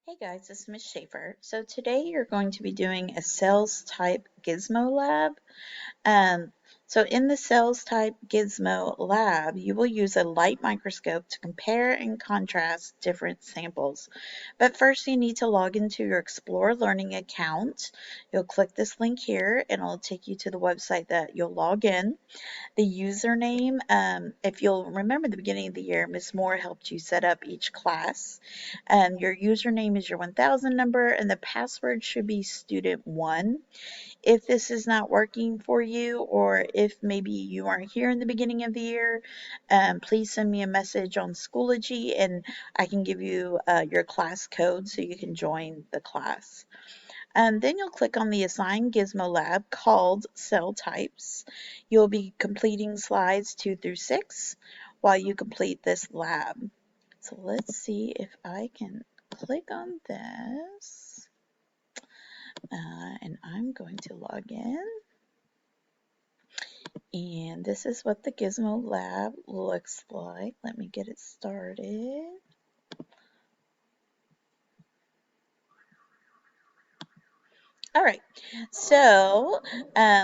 Hey guys, this is Miss Schaefer. So today you're going to be doing a cells type Gizmo lab. Um, so in the cells type Gizmo lab, you will use a light microscope to compare and contrast different samples. But first you need to log into your Explore Learning account. You'll click this link here and it'll take you to the website that you'll log in. The username, if you'll remember the beginning of the year, Miss Moore helped you set up each class. Your username is your 1000 number and the password should be student1. If this is not working for you, or if maybe you aren't here in the beginning of the year, please send me a message on Schoology and I can give you your class code so you can join the class. Then you'll click on the Assign Gizmo lab called Cell Types. You'll be completing slides 2 through 6 while you complete this lab. So let's see if I can click on this. And I'm going to log in. And this is what the Gizmo lab looks like. Let me get it started. All right, so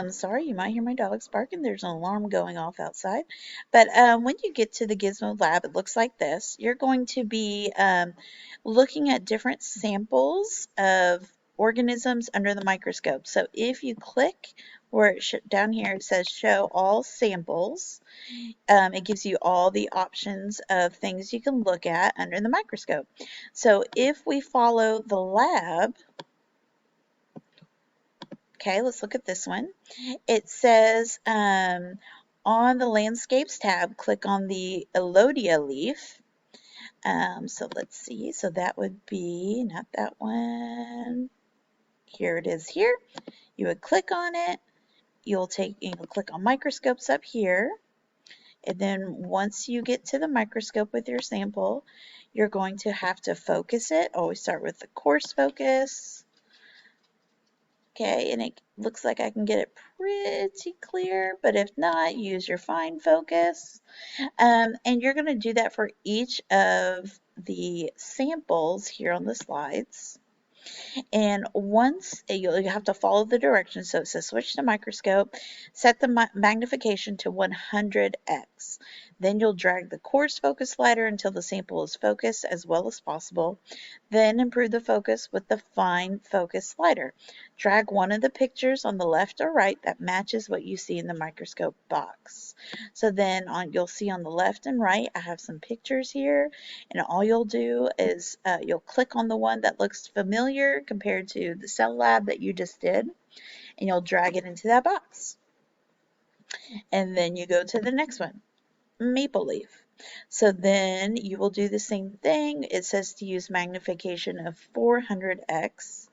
sorry, you might hear my dogs barking. There's an alarm going off outside. But when you get to the Gizmo lab, it looks like this. You're going to be looking at different samples of organisms under the microscope. So if you click where down here it says show all samples, it gives you all the options of things you can look at under the microscope. So if we follow the lab, okay, let's look at this one. It says on the Landscapes tab, click on the Elodia leaf. So let's see. So that would be, not that one. Here it is here. You would click on it. You'll click on microscopes up here. And then once you get to the microscope with your sample, you're going to have to focus it. Always start with the coarse focus. Okay, and it looks like I can get it pretty clear, but if not, use your fine focus. And you're going to do that for each of the samples here on the slides. And once you have to follow the directions, so it says switch to microscope, set the magnification to 100x. Then you'll drag the coarse focus slider until the sample is focused as well as possible. Then improve the focus with the fine focus slider. Drag one of the pictures on the left or right that matches what you see in the microscope box. So then you'll see on the left and right, I have some pictures here, and all you'll do is you'll click on the one that looks familiar compared to the cell lab that you just did, and you'll drag it into that box. And then you go to the next one, maple leaf. So then you will do the same thing. It says to use magnification of 400x.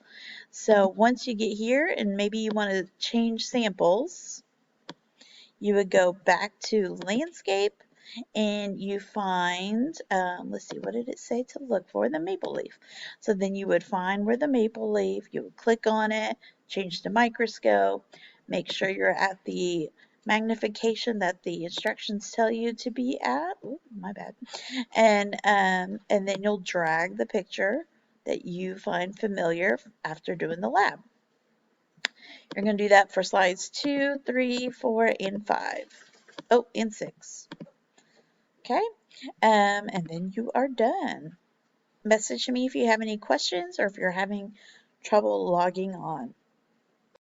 So once you get here and maybe you want to change samples, you would go back to landscape and you find, let's see, what did it say to look for? The maple leaf. So then you would find where the maple leaf, you would click on it, change the microscope, make sure you're at the magnification that the instructions tell you to be at. Ooh, my bad. And then you'll drag the picture that you find familiar after doing the lab. You're going to do that for slides 2, 3, 4, and 5. Oh, and 6. Okay, and then you are done. Message me if you have any questions or if you're having trouble logging on.